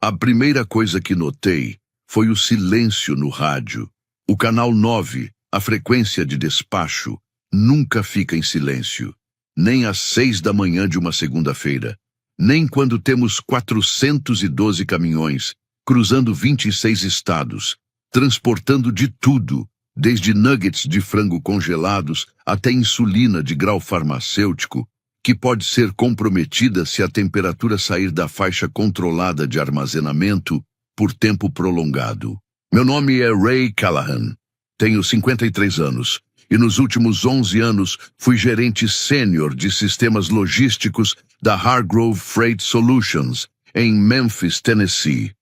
A primeira coisa que notei foi o silêncio no rádio. O canal 9, a frequência de despacho, nunca fica em silêncio. Nem às 6 da manhã de uma segunda-feira. Nem quando temos 412 caminhões, cruzando 26 estados, transportando de tudo, desde nuggets de frango congelados até insulina de grau farmacêutico, que pode ser comprometida se a temperatura sair da faixa controlada de armazenamento por tempo prolongado. Meu nome é Ray Callahan. Tenho 53 anos e nos últimos 11 anos fui gerente sênior de sistemas logísticos da Hargrove Freight Solutions, em Memphis, Tennessee.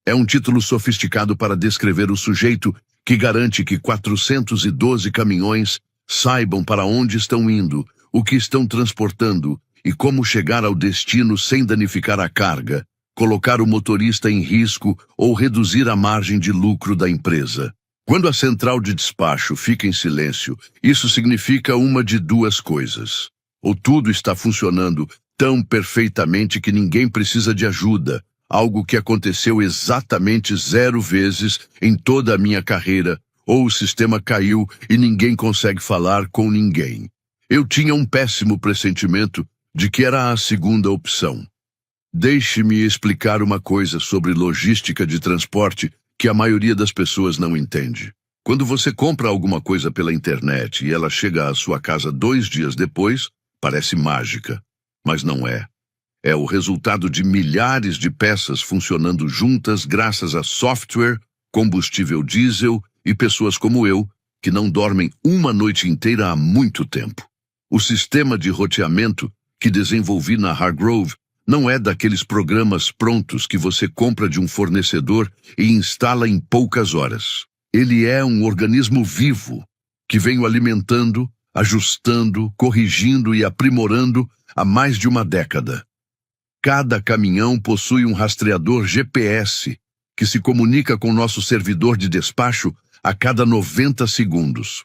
É um título sofisticado para descrever o sujeito que garante que 412 caminhões saibam para onde estão indo, o que estão transportando e como chegar ao destino sem danificar a carga, colocar o motorista em risco ou reduzir a margem de lucro da empresa. Quando a central de despacho fica em silêncio, isso significa uma de duas coisas. Ou tudo está funcionando tão perfeitamente que ninguém precisa de ajuda, algo que aconteceu exatamente 0 vezes em toda a minha carreira, ou o sistema caiu e ninguém consegue falar com ninguém. Eu tinha um péssimo pressentimento de que era a segunda opção. Deixe-me explicar uma coisa sobre logística de transporte que a maioria das pessoas não entende. Quando você compra alguma coisa pela internet e ela chega à sua casa 2 dias depois, parece mágica, mas não é. É o resultado de milhares de peças funcionando juntas graças a software, combustível diesel e pessoas como eu, que não dormem uma noite inteira há muito tempo. O sistema de roteamento que desenvolvi na Hargrove não é daqueles programas prontos que você compra de um fornecedor e instala em poucas horas. Ele é um organismo vivo que venho alimentando, ajustando, corrigindo e aprimorando há mais de uma década. Cada caminhão possui um rastreador GPS que se comunica com nosso servidor de despacho a cada 90 segundos.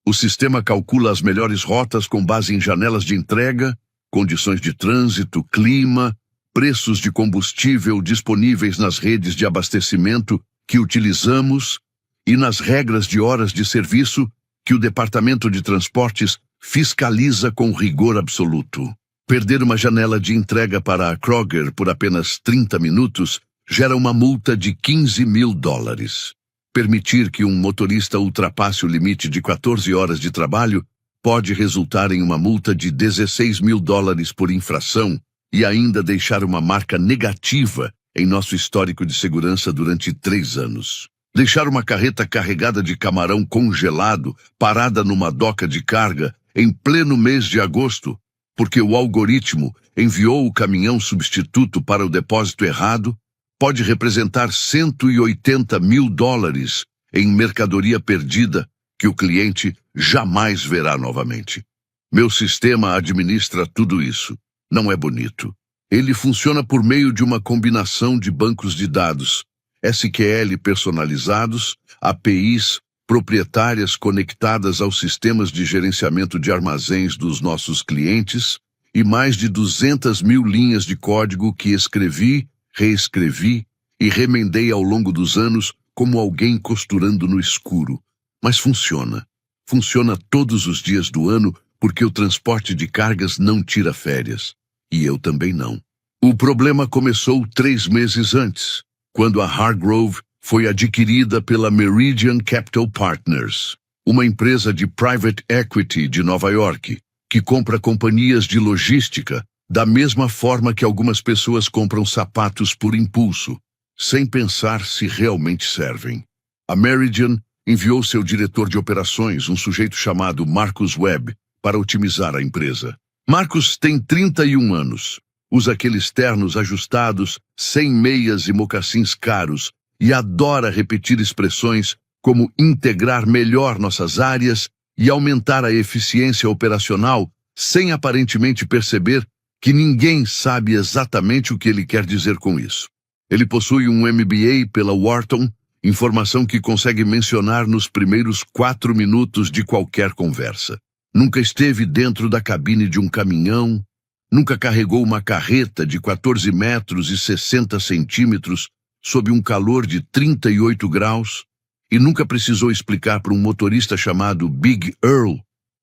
O sistema calcula as melhores rotas com base em janelas de entrega, condições de trânsito, clima, preços de combustível disponíveis nas redes de abastecimento que utilizamos e nas regras de horas de serviço que o Departamento de Transportes fiscaliza com rigor absoluto. Perder uma janela de entrega para a Kroger por apenas 30 minutos gera uma multa de $15.000. Permitir que um motorista ultrapasse o limite de 14 horas de trabalho pode resultar em uma multa de $16.000 por infração e ainda deixar uma marca negativa em nosso histórico de segurança durante 3 anos. Deixar uma carreta carregada de camarão congelado parada numa doca de carga em pleno mês de agosto, porque o algoritmo enviou o caminhão substituto para o depósito errado, pode representar $180.000 em mercadoria perdida que o cliente jamais verá novamente. Meu sistema administra tudo isso. Não é bonito. Ele funciona por meio de uma combinação de bancos de dados, SQL personalizados, APIs proprietárias conectadas aos sistemas de gerenciamento de armazéns dos nossos clientes e mais de 200.000 linhas de código que escrevi, reescrevi e remendei ao longo dos anos como alguém costurando no escuro. Mas funciona. Funciona todos os dias do ano porque o transporte de cargas não tira férias. E eu também não. O problema começou 3 meses antes, quando a Hargrove foi adquirida pela Meridian Capital Partners, uma empresa de private equity de Nova York, que compra companhias de logística da mesma forma que algumas pessoas compram sapatos por impulso, sem pensar se realmente servem. A Meridian enviou seu diretor de operações, um sujeito chamado Marcus Webb, para otimizar a empresa. Marcus tem 31 anos, usa aqueles ternos ajustados, sem meias e mocassins caros, e adora repetir expressões como integrar melhor nossas áreas e aumentar a eficiência operacional, sem aparentemente perceber que ninguém sabe exatamente o que ele quer dizer com isso. Ele possui um MBA pela Wharton, informação que consegue mencionar nos primeiros 4 minutos de qualquer conversa. Nunca esteve dentro da cabine de um caminhão, Nunca carregou uma carreta de 14 metros e 60 centímetros sob um calor de 38 graus e nunca precisou explicar para um motorista chamado Big Earl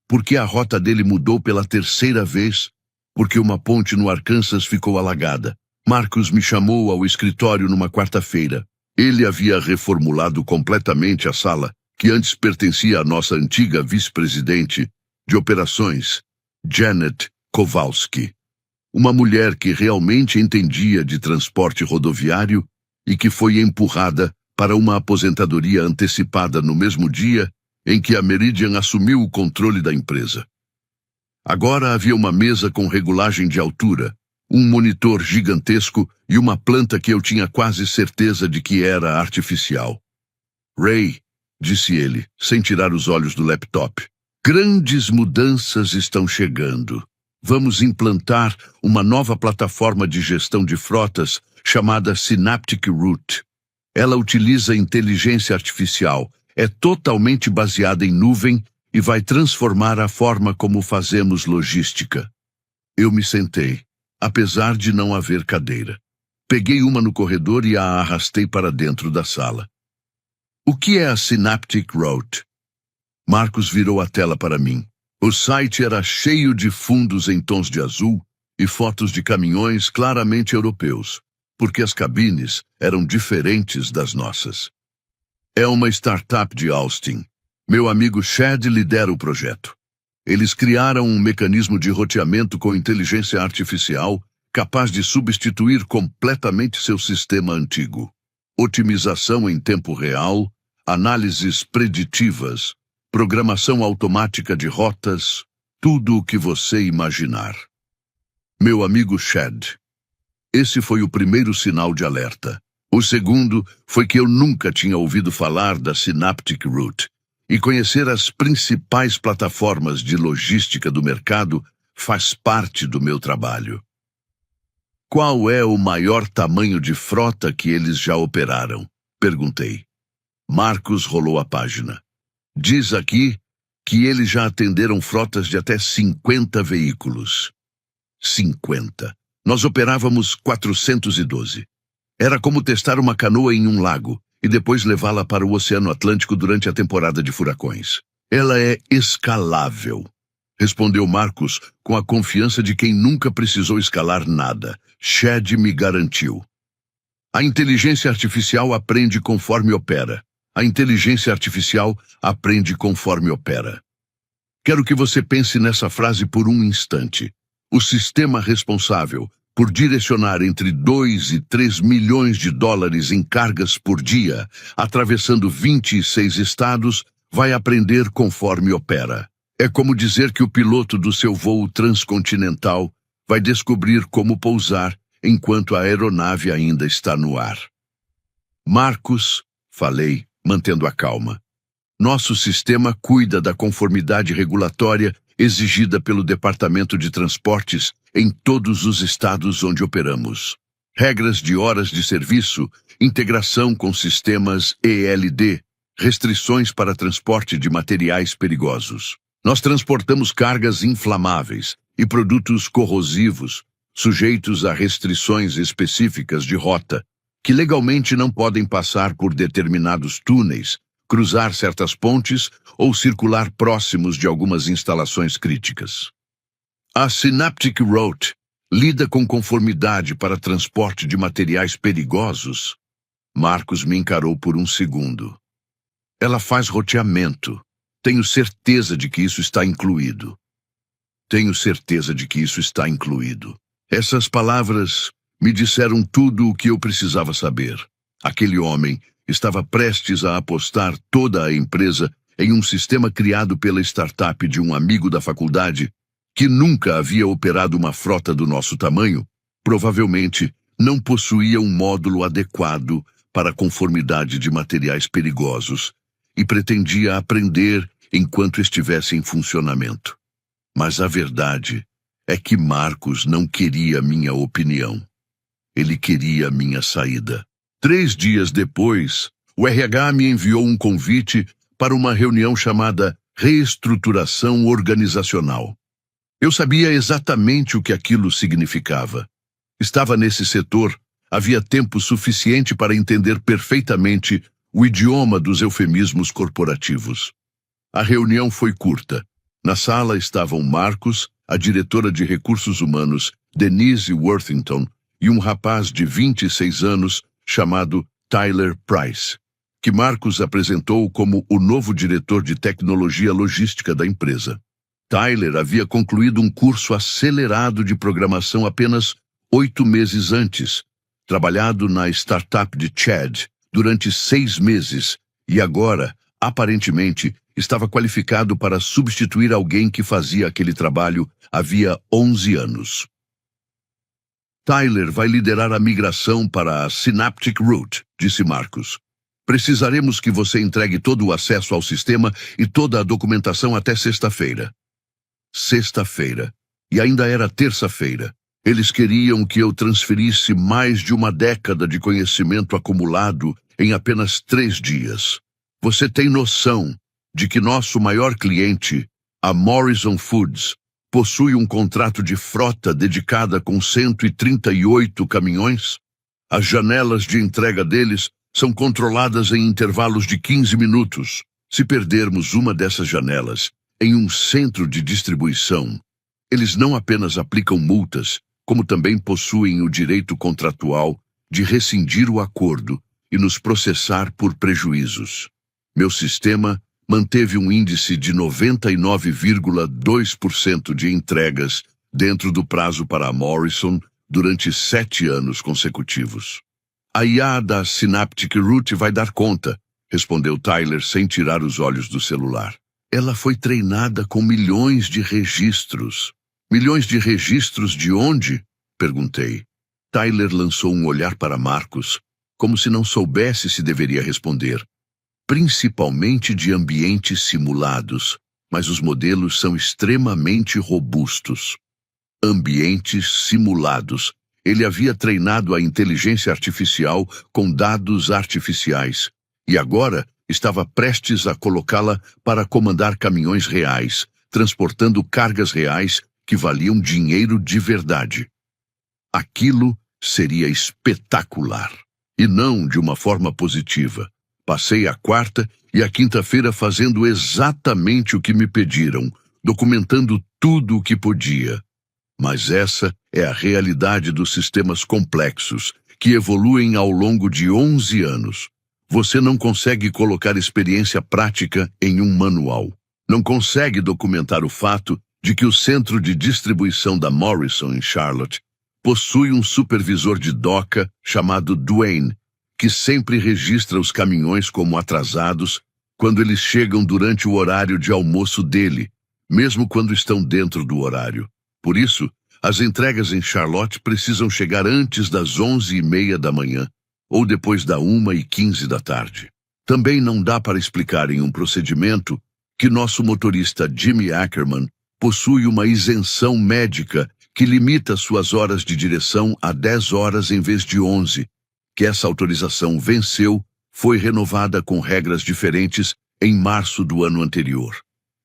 por que a rota dele mudou pela terceira vez, porque uma ponte no Arkansas ficou alagada. Marcus me chamou ao escritório numa quarta-feira. Ele havia reformulado completamente a sala, que antes pertencia à nossa antiga vice-presidente de operações, Janet Kowalski, uma mulher que realmente entendia de transporte rodoviário e que foi empurrada para uma aposentadoria antecipada no mesmo dia em que a Meridian assumiu o controle da empresa. Agora havia uma mesa com regulagem de altura, um monitor gigantesco e uma planta que eu tinha quase certeza de que era artificial. Ray, disse ele, sem tirar os olhos do laptop, grandes mudanças estão chegando. Vamos implantar uma nova plataforma de gestão de frotas chamada Synaptic Route. Ela utiliza inteligência artificial, é totalmente baseada em nuvem e vai transformar a forma como fazemos logística. Eu me sentei, apesar de não haver cadeira. Peguei uma no corredor e a arrastei para dentro da sala. O que é a Synaptic Route? Marcus virou a tela para mim. O site era cheio de fundos em tons de azul e fotos de caminhões claramente europeus, porque as cabines eram diferentes das nossas. É uma startup de Austin. Meu amigo Chad lidera o projeto. Eles criaram um mecanismo de roteamento com inteligência artificial capaz de substituir completamente seu sistema antigo. Otimização em tempo real, análises preditivas, programação automática de rotas, tudo o que você imaginar. Meu amigo Chad. Esse foi o primeiro sinal de alerta. O segundo foi que eu nunca tinha ouvido falar da Synaptic Route, e conhecer as principais plataformas de logística do mercado faz parte do meu trabalho. Qual é o maior tamanho de frota que eles já operaram? Perguntei. Marcus rolou a página. Diz aqui que eles já atenderam frotas de até 50 veículos. 50. Nós operávamos 412. Era como testar uma canoa em um lago e depois levá-la para o Oceano Atlântico durante a temporada de furacões. Ela é escalável, respondeu Marcus com a confiança de quem nunca precisou escalar nada. Chad me garantiu. A inteligência artificial aprende conforme opera. A inteligência artificial aprende conforme opera. Quero que você pense nessa frase por um instante. O sistema responsável por direcionar entre 2 e 3 milhões de dólares em cargas por dia, atravessando 26 estados, vai aprender conforme opera. É como dizer que o piloto do seu voo transcontinental vai descobrir como pousar enquanto a aeronave ainda está no ar. Marcus, falei, mantendo a calma. Nosso sistema cuida da conformidade regulatória exigida pelo Departamento de Transportes em todos os estados onde operamos. Regras de horas de serviço, integração com sistemas ELD, restrições para transporte de materiais perigosos. Nós transportamos cargas inflamáveis e produtos corrosivos, sujeitos a restrições específicas de rota, que legalmente não podem passar por determinados túneis, cruzar certas pontes ou circular próximos de algumas instalações críticas. A Synaptic Route lida com conformidade para transporte de materiais perigosos. Marcus me encarou por um segundo. Ela faz roteamento. Tenho certeza de que isso está incluído. Tenho certeza de que isso está incluído. Essas palavras me disseram tudo o que eu precisava saber. Aquele homem estava prestes a apostar toda a empresa em um sistema criado pela startup de um amigo da faculdade que nunca havia operado uma frota do nosso tamanho, provavelmente não possuía um módulo adequado para a conformidade de materiais perigosos e pretendia aprender enquanto estivesse em funcionamento. Mas a verdade é que Marcus não queria minha opinião. Ele queria minha saída. 3 dias depois, o RH me enviou um convite para uma reunião chamada Reestruturação Organizacional. Eu sabia exatamente o que aquilo significava. Estava nesse setor, havia tempo suficiente para entender perfeitamente o idioma dos eufemismos corporativos. A reunião foi curta. Na sala estavam Marcos, a diretora de recursos humanos, Denise Worthington, e um rapaz de 26 anos chamado Tyler Price, que Marcos apresentou como o novo diretor de tecnologia logística da empresa. Tyler havia concluído um curso acelerado de programação apenas 8 meses antes, trabalhado na startup de Chad durante 6 meses e agora, aparentemente, estava qualificado para substituir alguém que fazia aquele trabalho havia 11 anos. Tyler vai liderar a migração para a Synaptic Route, disse Marcos. Precisaremos que você entregue todo o acesso ao sistema e toda a documentação até sexta-feira. Sexta-feira. E ainda era terça-feira. Eles queriam que eu transferisse mais de uma década de conhecimento acumulado em apenas 3 dias. Você tem noção de que nosso maior cliente, a Morrison Foods, possui um contrato de frota dedicada com 138 caminhões? As janelas de entrega deles são controladas em intervalos de 15 minutos. Se perdermos uma dessas janelas em um centro de distribuição, eles não apenas aplicam multas, como também possuem o direito contratual de rescindir o acordo e nos processar por prejuízos. Meu sistema manteve um índice de 99,2% de entregas dentro do prazo para a Morrison durante 7 anos consecutivos. A IA da Synaptic Route vai dar conta, respondeu Tyler sem tirar os olhos do celular. Ela foi treinada com milhões de registros. Milhões de registros de onde? Perguntei. Tyler lançou um olhar para Marcos, como se não soubesse se deveria responder. Principalmente de ambientes simulados, mas os modelos são extremamente robustos. Ambientes simulados. Ele havia treinado a inteligência artificial com dados artificiais e agora estava prestes a colocá-la para comandar caminhões reais, transportando cargas reais que valiam dinheiro de verdade. Aquilo seria espetacular, e não de uma forma positiva. Passei a quarta e a quinta-feira fazendo exatamente o que me pediram, documentando tudo o que podia. Mas essa é a realidade dos sistemas complexos, que evoluem ao longo de 11 anos. Você não consegue colocar experiência prática em um manual. Não consegue documentar o fato de que o centro de distribuição da Morrison, em Charlotte, possui um supervisor de doca chamado Dwayne, que sempre registra os caminhões como atrasados quando eles chegam durante o horário de almoço dele, mesmo quando estão dentro do horário. Por isso, as entregas em Charlotte precisam chegar antes das 11h30 da manhã, ou depois da 1h15 da tarde. Também não dá para explicar em um procedimento que nosso motorista Jimmy Ackerman possui uma isenção médica que limita suas horas de direção a 10 horas em vez de 11, que essa autorização venceu, foi renovada com regras diferentes em março do ano anterior,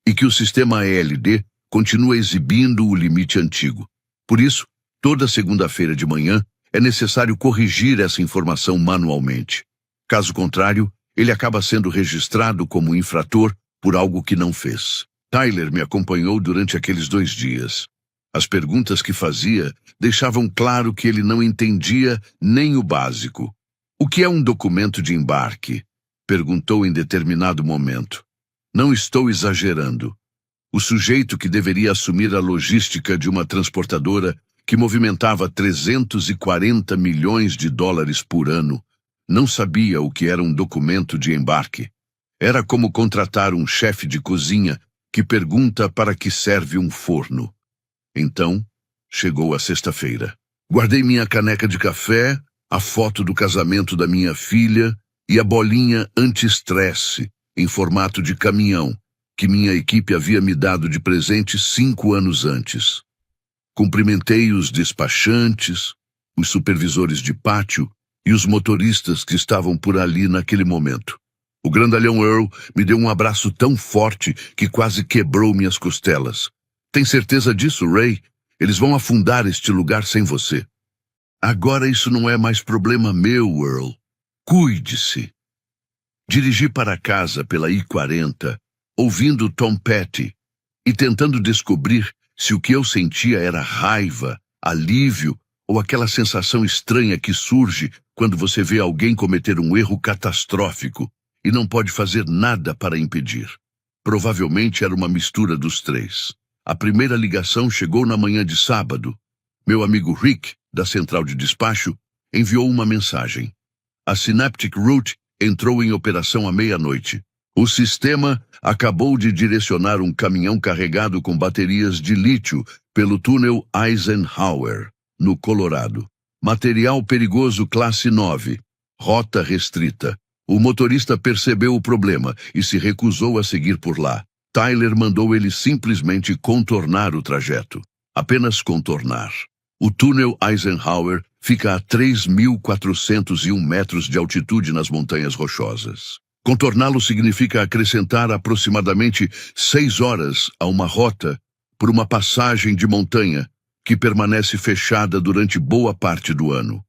e que o sistema ELD continua exibindo o limite antigo. Por isso, toda segunda-feira de manhã, é necessário corrigir essa informação manualmente. Caso contrário, ele acaba sendo registrado como infrator por algo que não fez. Tyler me acompanhou durante aqueles 2 dias. As perguntas que fazia deixavam claro que ele não entendia nem o básico. O que é um documento de embarque? Perguntou em determinado momento. Não estou exagerando. O sujeito que deveria assumir a logística de uma transportadora que movimentava 340 milhões de dólares por ano, não sabia o que era um documento de embarque. Era como contratar um chefe de cozinha que pergunta para que serve um forno. Então, chegou a sexta-feira. Guardei minha caneca de café, a foto do casamento da minha filha e a bolinha anti-estresse em formato de caminhão que minha equipe havia me dado de presente 5 anos antes. Cumprimentei os despachantes, os supervisores de pátio e os motoristas que estavam por ali naquele momento. O grandalhão Earl me deu um abraço tão forte que quase quebrou minhas costelas. Tem certeza disso, Ray? Eles vão afundar este lugar sem você. Agora isso não é mais problema meu, Earl. Cuide-se. Dirigi para casa pela I-40, ouvindo Tom Petty e tentando descobrir se o que eu sentia era raiva, alívio ou aquela sensação estranha que surge quando você vê alguém cometer um erro catastrófico e não pode fazer nada para impedir. Provavelmente era uma mistura dos três. A primeira ligação chegou na manhã de sábado. Meu amigo Rick, da central de despacho, enviou uma mensagem. A Synaptic Route entrou em operação à meia-noite. O sistema acabou de direcionar um caminhão carregado com baterias de lítio pelo túnel Eisenhower, no Colorado. Material perigoso classe 9. Rota restrita. O motorista percebeu o problema e se recusou a seguir por lá. Tyler mandou ele simplesmente contornar o trajeto. Apenas contornar. O túnel Eisenhower fica a 3.401 metros de altitude nas Montanhas Rochosas. Contorná-lo significa acrescentar aproximadamente 6 horas a uma rota por uma passagem de montanha que permanece fechada durante boa parte do ano.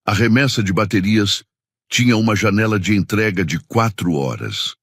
A remessa de baterias tinha uma janela de entrega de 4 horas.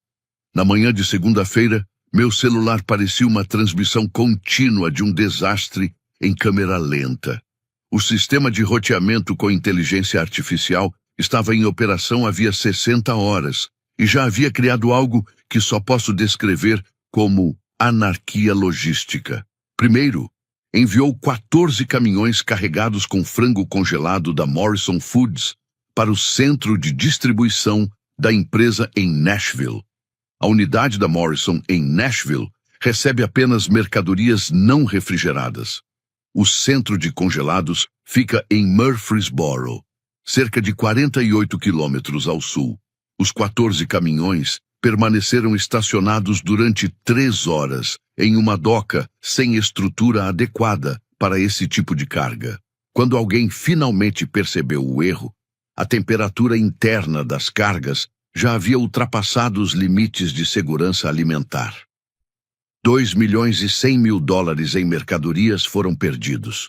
Na manhã de segunda-feira, meu celular parecia uma transmissão contínua de um desastre em câmera lenta. O sistema de roteamento com inteligência artificial estava em operação havia 60 horas e já havia criado algo que só posso descrever como anarquia logística. Primeiro, enviou 14 caminhões carregados com frango congelado da Morrison Foods para o centro de distribuição da empresa em Nashville. A unidade da Morrison em Nashville recebe apenas mercadorias não refrigeradas. O centro de congelados fica em Murfreesboro, cerca de 48 quilômetros ao sul. Os 14 caminhões permaneceram estacionados durante 3 horas em uma doca sem estrutura adequada para esse tipo de carga. Quando alguém finalmente percebeu o erro, a temperatura interna das cargas já havia ultrapassado os limites de segurança alimentar. 2.100.000 em mercadorias foram perdidos.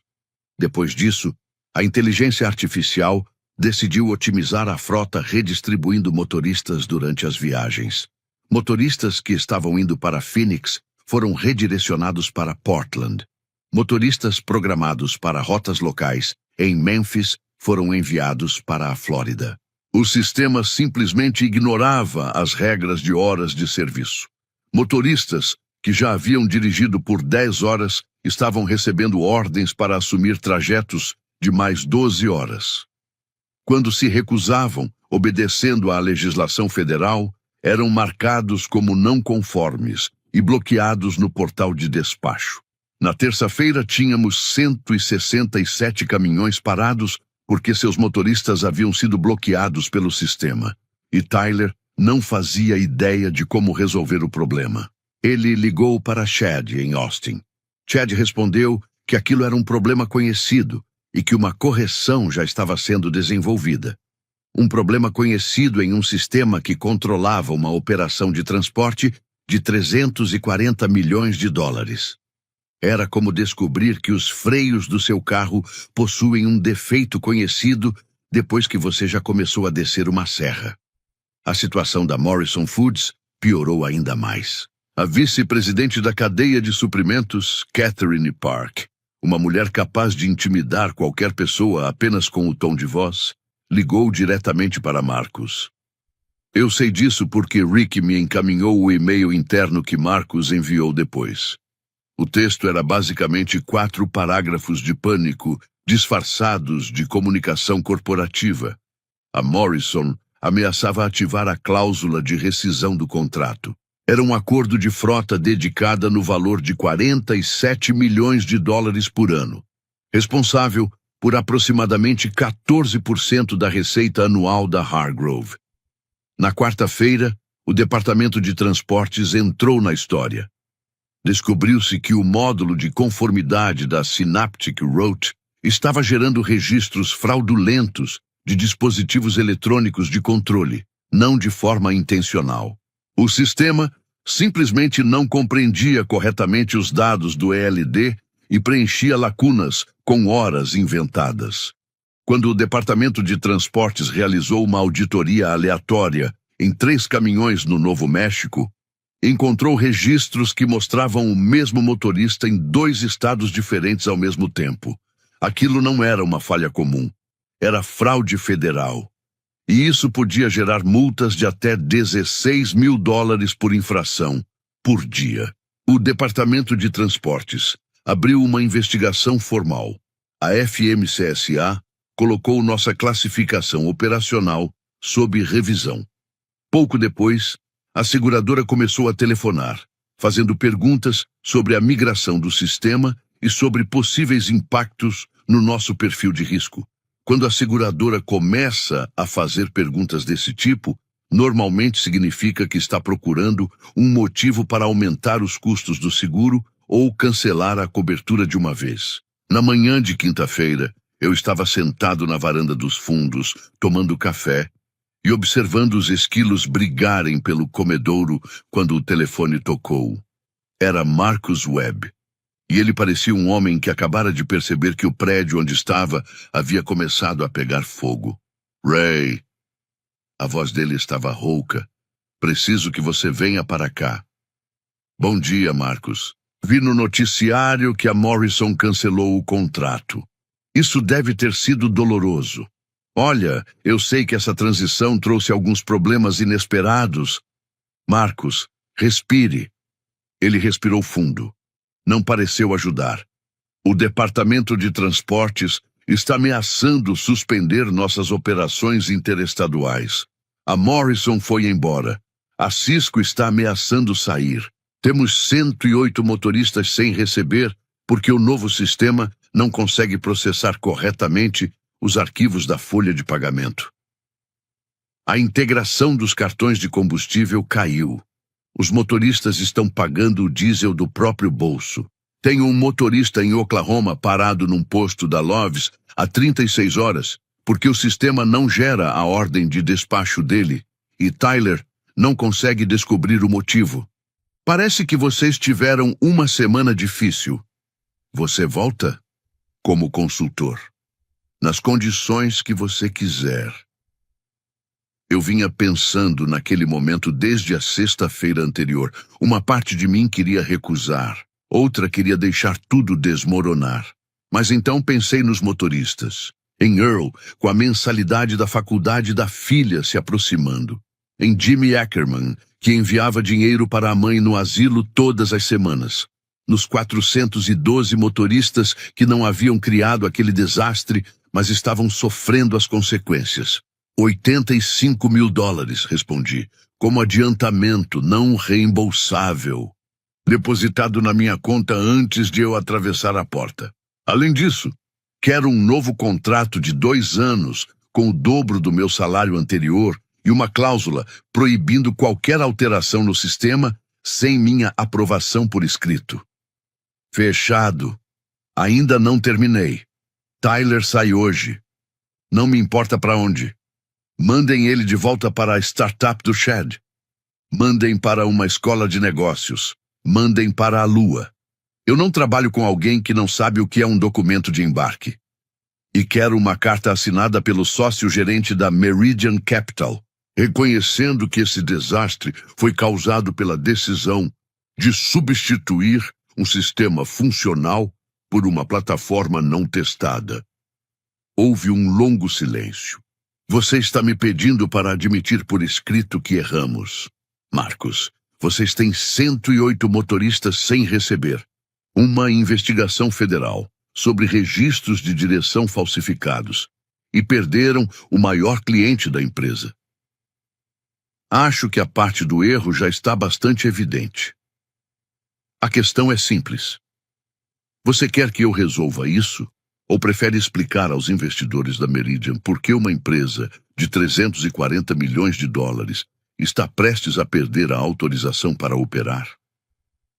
Depois disso, a inteligência artificial decidiu otimizar a frota redistribuindo motoristas durante as viagens. Motoristas que estavam indo para Phoenix foram redirecionados para Portland. Motoristas programados para rotas locais em Memphis foram enviados para a Flórida. O sistema simplesmente ignorava as regras de horas de serviço. Motoristas que já haviam dirigido por 10 horas estavam recebendo ordens para assumir trajetos de mais 12 horas. Quando se recusavam, obedecendo à legislação federal, eram marcados como não conformes e bloqueados no portal de despacho. Na terça-feira, tínhamos 167 caminhões parados porque seus motoristas haviam sido bloqueados pelo sistema. E Tyler não fazia ideia de como resolver o problema. Ele ligou para Chad em Austin. Chad respondeu que aquilo era um problema conhecido e que uma correção já estava sendo desenvolvida. Um problema conhecido em um sistema que controlava uma operação de transporte de 340 milhões de dólares. Era como descobrir que os freios do seu carro possuem um defeito conhecido depois que você já começou a descer uma serra. A situação da Morrison Foods piorou ainda mais. A vice-presidente da cadeia de suprimentos, Catherine Park, uma mulher capaz de intimidar qualquer pessoa apenas com o tom de voz, ligou diretamente para Marcus. Eu sei disso porque Rick me encaminhou o e-mail interno que Marcus enviou depois. O texto era basicamente 4 parágrafos de pânico disfarçados de comunicação corporativa. A Morrison ameaçava ativar a cláusula de rescisão do contrato. Era um acordo de frota dedicada no valor de 47 milhões de dólares por ano, responsável por aproximadamente 14% da receita anual da Hargrove. Na quarta-feira, o Departamento de Transportes entrou na história. Descobriu-se que o módulo de conformidade da Synaptic Route estava gerando registros fraudulentos de dispositivos eletrônicos de controle, não de forma intencional. O sistema Simplesmente não compreendia corretamente os dados do ELD e preenchia lacunas com horas inventadas. Quando o Departamento de Transportes realizou uma auditoria aleatória em 3 caminhões no Novo México, encontrou registros que mostravam o mesmo motorista em 2 estados diferentes ao mesmo tempo. Aquilo não era uma falha comum, era fraude federal. E isso podia gerar multas de até $16 mil por infração, por dia. O Departamento de Transportes abriu uma investigação formal. A FMCSA colocou nossa classificação operacional sob revisão. Pouco depois, a seguradora começou a telefonar, fazendo perguntas sobre a migração do sistema e sobre possíveis impactos no nosso perfil de risco. Quando a seguradora começa a fazer perguntas desse tipo, normalmente significa que está procurando um motivo para aumentar os custos do seguro ou cancelar a cobertura de uma vez. Na manhã de quinta-feira, eu estava sentado na varanda dos fundos, tomando café e observando os esquilos brigarem pelo comedouro quando o telefone tocou. Era Marcus Webb. E ele parecia um homem que acabara de perceber que o prédio onde estava havia começado a pegar fogo. Ray. A voz dele estava rouca. Preciso que você venha para cá. Bom dia, Marcus. Vi no noticiário que a Morrison cancelou o contrato. Isso deve ter sido doloroso. Olha, eu sei que essa transição trouxe alguns problemas inesperados. Marcus, respire. Ele respirou fundo. Não pareceu ajudar. O Departamento de Transportes está ameaçando suspender nossas operações interestaduais. A Morrison foi embora. A Cisco está ameaçando sair. Temos 108 motoristas sem receber porque o novo sistema não consegue processar corretamente os arquivos da folha de pagamento. A integração dos cartões de combustível caiu. Os motoristas estão pagando o diesel do próprio bolso. Tenho um motorista em Oklahoma parado num posto da Love's há 36 horas, porque o sistema não gera a ordem de despacho dele, e Tyler não consegue descobrir o motivo. Parece que vocês tiveram uma semana difícil. Você volta como consultor, nas condições que você quiser. Eu vinha pensando naquele momento desde a sexta-feira anterior. Uma parte de mim queria recusar, outra queria deixar tudo desmoronar. Mas então pensei nos motoristas, em Earl, com a mensalidade da faculdade da filha se aproximando, em Jimmy Ackerman, que enviava dinheiro para a mãe no asilo todas as semanas, nos 412 motoristas que não haviam criado aquele desastre, mas estavam sofrendo as consequências. $85 mil, respondi, como adiantamento não reembolsável, depositado na minha conta antes de eu atravessar a porta. Além disso, quero um novo contrato de 2 anos, com o dobro do meu salário anterior e uma cláusula proibindo qualquer alteração no sistema sem minha aprovação por escrito. Fechado. Ainda não terminei. Tyler sai hoje. Não me importa para onde. Mandem ele de volta para a startup do Chad. Mandem para uma escola de negócios. Mandem para a Lua. Eu não trabalho com alguém que não sabe o que é um documento de embarque. E quero uma carta assinada pelo sócio-gerente da Meridian Capital, reconhecendo que esse desastre foi causado pela decisão de substituir um sistema funcional por uma plataforma não testada. Houve um longo silêncio. Você está me pedindo para admitir por escrito que erramos. Marcus, vocês têm 108 motoristas sem receber. Uma investigação federal sobre registros de direção falsificados e perderam o maior cliente da empresa. Acho que a parte do erro já está bastante evidente. A questão é simples. Você quer que eu resolva isso? Ou prefere explicar aos investidores da Meridian por que uma empresa de $340 milhões está prestes a perder a autorização para operar?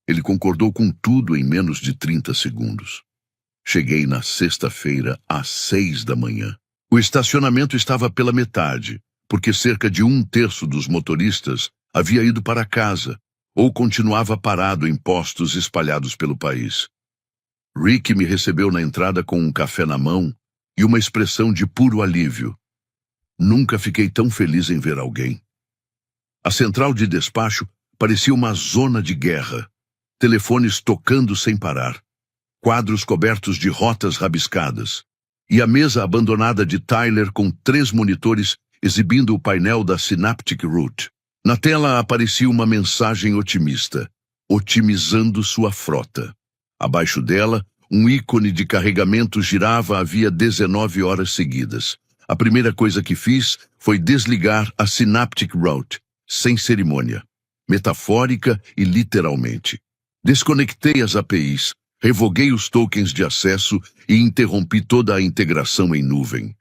Ele concordou com tudo em menos de 30 segundos. Cheguei na sexta-feira às 6 da manhã. O estacionamento estava pela metade, porque cerca de 1/3 dos motoristas havia ido para casa, ou continuava parado em postos espalhados pelo país. Rick me recebeu na entrada com um café na mão e uma expressão de puro alívio. Nunca fiquei tão feliz em ver alguém. A central de despacho parecia uma zona de guerra. Telefones tocando sem parar. Quadros cobertos de rotas rabiscadas. E a mesa abandonada de Tyler com 3 monitores exibindo o painel da Synaptic Route. Na tela aparecia uma mensagem otimista, otimizando sua frota. Abaixo dela, um ícone de carregamento girava havia 19 horas seguidas. A primeira coisa que fiz foi desligar a Synaptic Route, sem cerimônia, metafórica e literalmente. Desconectei as APIs, revoguei os tokens de acesso e interrompi toda a integração em nuvem.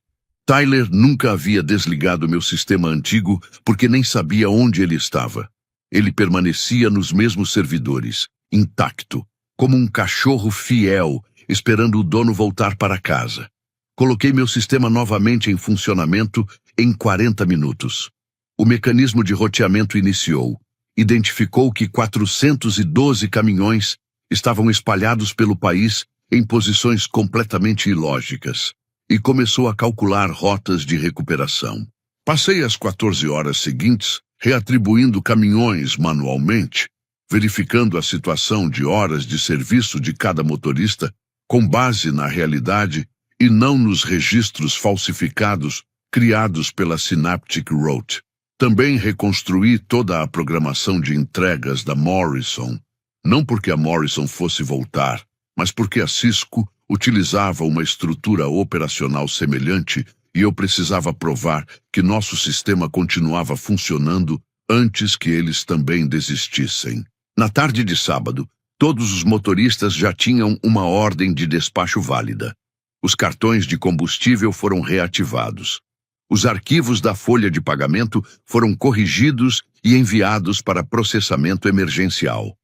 Tyler nunca havia desligado meu sistema antigo porque nem sabia onde ele estava. Ele permanecia nos mesmos servidores, intacto, como um cachorro fiel, esperando o dono voltar para casa. Coloquei meu sistema novamente em funcionamento em 40 minutos. O mecanismo de roteamento iniciou. Identificou que 412 caminhões estavam espalhados pelo país em posições completamente ilógicas e começou a calcular rotas de recuperação. Passei as 14 horas seguintes reatribuindo caminhões manualmente, verificando a situação de horas de serviço de cada motorista com base na realidade e não nos registros falsificados criados pela Synaptic Route. Também reconstruí toda a programação de entregas da Morrison, não porque a Morrison fosse voltar, mas porque a Cisco utilizava uma estrutura operacional semelhante e eu precisava provar que nosso sistema continuava funcionando antes que eles também desistissem. Na tarde de sábado, todos os motoristas já tinham uma ordem de despacho válida. Os cartões de combustível foram reativados. Os arquivos da folha de pagamento foram corrigidos e enviados para processamento emergencial.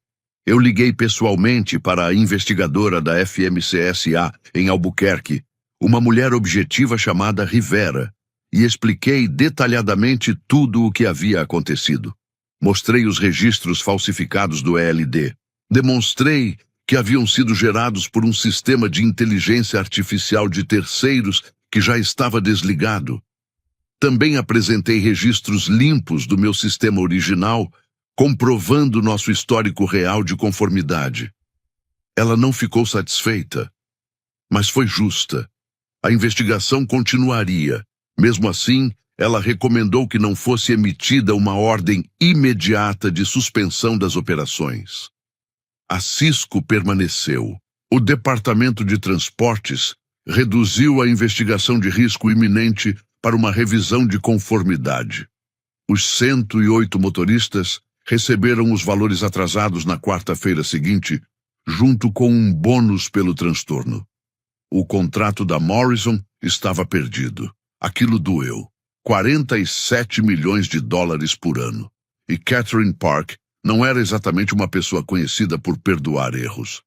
Eu liguei pessoalmente para a investigadora da FMCSA em Albuquerque, uma mulher objetiva chamada Rivera, e expliquei detalhadamente tudo o que havia acontecido. Mostrei os registros falsificados do ELD. Demonstrei que haviam sido gerados por um sistema de inteligência artificial de terceiros que já estava desligado. Também apresentei registros limpos do meu sistema original, comprovando nosso histórico real de conformidade. Ela não ficou satisfeita, mas foi justa. A investigação continuaria. Mesmo assim, ela recomendou que não fosse emitida uma ordem imediata de suspensão das operações. A Cisco permaneceu. O Departamento de Transportes reduziu a investigação de risco iminente para uma revisão de conformidade. Os 108 motoristas receberam os valores atrasados na quarta-feira seguinte, junto com um bônus pelo transtorno. O contrato da Morrison estava perdido. Aquilo doeu. 47 milhões de dólares por ano. E Catherine Park não era exatamente uma pessoa conhecida por perdoar erros.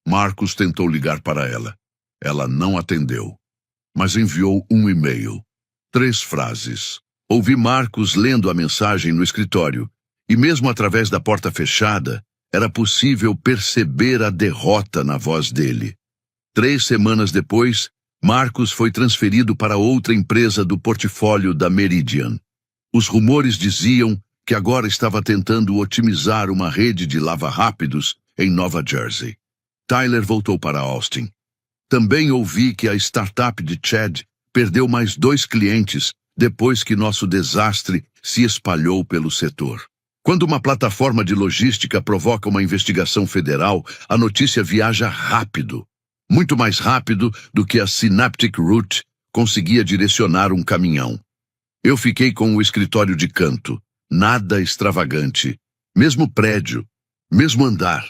Marcos tentou ligar para ela. Ela não atendeu, mas enviou um e-mail. 3 frases. Ouvi Marcos lendo a mensagem no escritório, e mesmo através da porta fechada, era possível perceber a derrota na voz dele. 3 semanas depois, Marcos foi transferido para outra empresa do portfólio da Meridian. Os rumores diziam que agora estava tentando otimizar uma rede de lava-rápidos em Nova Jersey. Tyler voltou para Austin. Também ouvi que a startup de Chad perdeu mais 2 clientes depois que nosso desastre se espalhou pelo setor. Quando uma plataforma de logística provoca uma investigação federal, a notícia viaja rápido. Muito mais rápido do que a Synaptic Route conseguia direcionar um caminhão. Eu fiquei com o escritório de canto. Nada extravagante. Mesmo prédio, mesmo andar,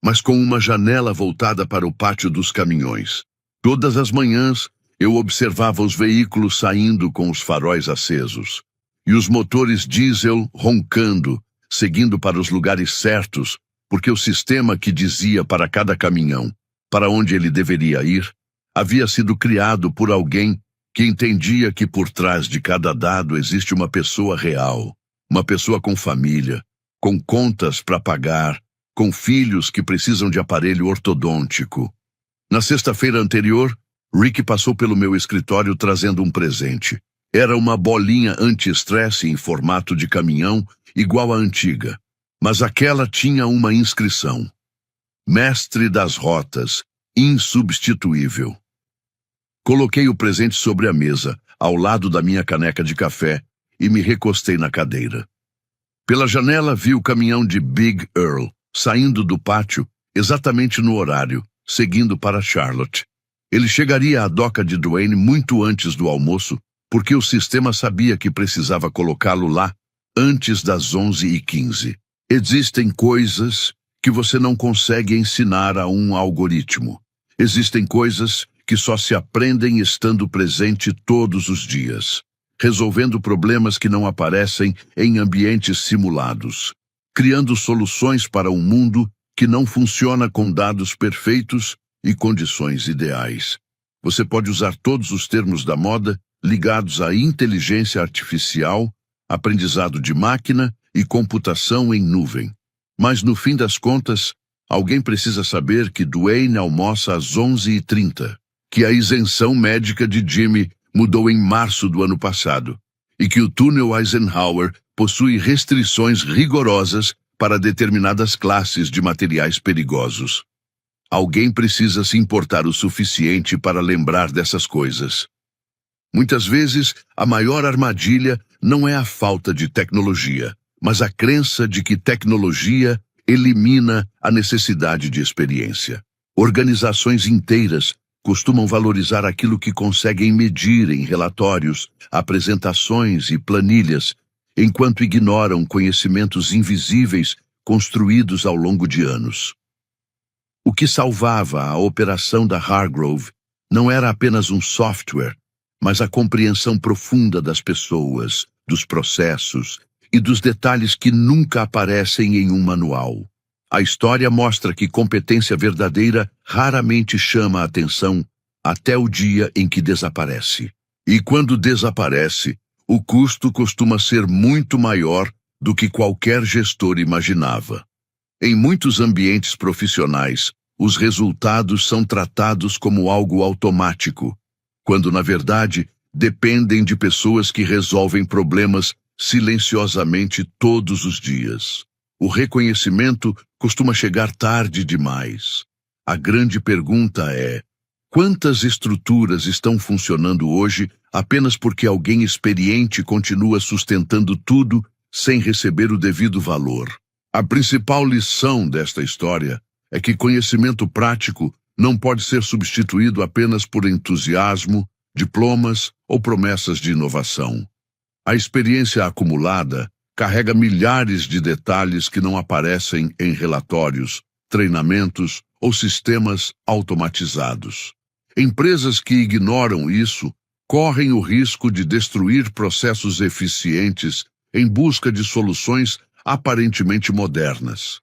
mas com uma janela voltada para o pátio dos caminhões. Todas as manhãs, eu observava os veículos saindo com os faróis acesos e os motores diesel roncando, seguindo para os lugares certos, porque o sistema que dizia para cada caminhão para onde ele deveria ir havia sido criado por alguém que entendia que por trás de cada dado existe uma pessoa real, uma pessoa com família, com contas para pagar, com filhos que precisam de aparelho ortodôntico. Na sexta-feira anterior, Rick passou pelo meu escritório trazendo um presente. Era uma bolinha anti-estresse em formato de caminhão, igual à antiga. Mas aquela tinha uma inscrição: Mestre das Rotas, insubstituível. Coloquei o presente sobre a mesa, ao lado da minha caneca de café, e me recostei na cadeira. Pela janela vi o caminhão de Big Earl, saindo do pátio, exatamente no horário, seguindo para Charlotte. Ele chegaria à doca de Duane muito antes do almoço, porque o sistema sabia que precisava colocá-lo lá antes das 11h15. Existem coisas que você não consegue ensinar a um algoritmo. Existem coisas que só se aprendem estando presente todos os dias, resolvendo problemas que não aparecem em ambientes simulados, criando soluções para um mundo que não funciona com dados perfeitos e condições ideais. Você pode usar todos os termos da moda ligados à inteligência artificial, aprendizado de máquina e computação em nuvem. Mas, no fim das contas, alguém precisa saber que Duane almoça às 11h30, que a isenção médica de Jimmy mudou em março do ano passado, e que o túnel Eisenhower possui restrições rigorosas para determinadas classes de materiais perigosos. Alguém precisa se importar o suficiente para lembrar dessas coisas. Muitas vezes, a maior armadilha não é a falta de tecnologia, mas a crença de que tecnologia elimina a necessidade de experiência. Organizações inteiras costumam valorizar aquilo que conseguem medir em relatórios, apresentações e planilhas, enquanto ignoram conhecimentos invisíveis construídos ao longo de anos. O que salvava a operação da Hargrove não era apenas um software, mas a compreensão profunda das pessoas, dos processos e dos detalhes que nunca aparecem em um manual. A história mostra que competência verdadeira raramente chama a atenção até o dia em que desaparece. E quando desaparece, o custo costuma ser muito maior do que qualquer gestor imaginava. Em muitos ambientes profissionais, os resultados são tratados como algo automático, quando, na verdade, dependem de pessoas que resolvem problemas silenciosamente todos os dias. O reconhecimento costuma chegar tarde demais. A grande pergunta é: quantas estruturas estão funcionando hoje apenas porque alguém experiente continua sustentando tudo sem receber o devido valor? A principal lição desta história é que conhecimento prático não pode ser substituído apenas por entusiasmo, diplomas ou promessas de inovação. A experiência acumulada carrega milhares de detalhes que não aparecem em relatórios, treinamentos ou sistemas automatizados. Empresas que ignoram isso correm o risco de destruir processos eficientes em busca de soluções aparentemente modernas.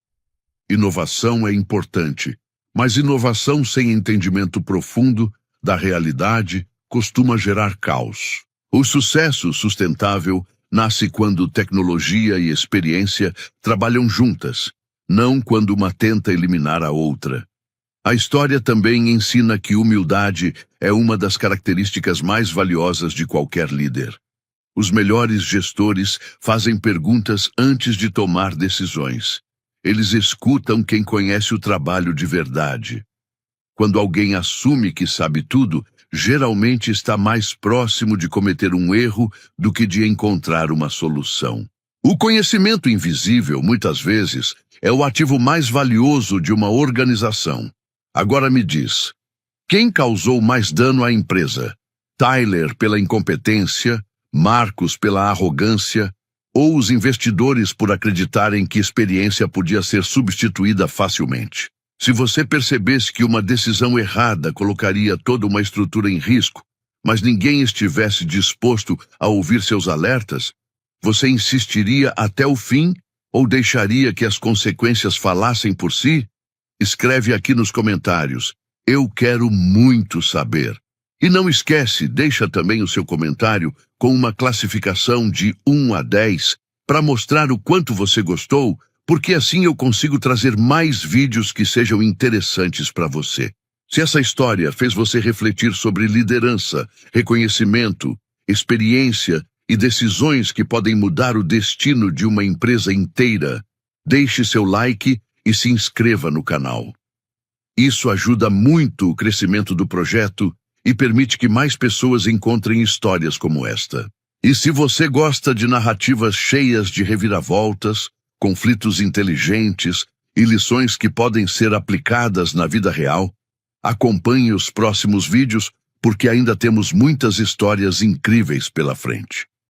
Inovação é importante, mas inovação sem entendimento profundo da realidade costuma gerar caos. O sucesso sustentável nasce quando tecnologia e experiência trabalham juntas, não quando uma tenta eliminar a outra. A história também ensina que humildade é uma das características mais valiosas de qualquer líder. Os melhores gestores fazem perguntas antes de tomar decisões. Eles escutam quem conhece o trabalho de verdade. Quando alguém assume que sabe tudo, geralmente está mais próximo de cometer um erro do que de encontrar uma solução. O conhecimento invisível, muitas vezes, é o ativo mais valioso de uma organização. Agora me diz, quem causou mais dano à empresa? Tyler pela incompetência, Marcos pela arrogância, ou os investidores por acreditarem que experiência podia ser substituída facilmente? Se você percebesse que uma decisão errada colocaria toda uma estrutura em risco, mas ninguém estivesse disposto a ouvir seus alertas, você insistiria até o fim ou deixaria que as consequências falassem por si? Escreve aqui nos comentários. Eu quero muito saber. E não esquece, deixa também o seu comentário com uma classificação de 1 a 10 para mostrar o quanto você gostou porque assim eu consigo trazer mais vídeos que sejam interessantes para você. Se essa história fez você refletir sobre liderança, reconhecimento, experiência e decisões que podem mudar o destino de uma empresa inteira, deixe seu like e se inscreva no canal. Isso ajuda muito o crescimento do projeto e permite que mais pessoas encontrem histórias como esta. E se você gosta de narrativas cheias de reviravoltas, conflitos inteligentes e lições que podem ser aplicadas na vida real, acompanhe os próximos vídeos porque ainda temos muitas histórias incríveis pela frente.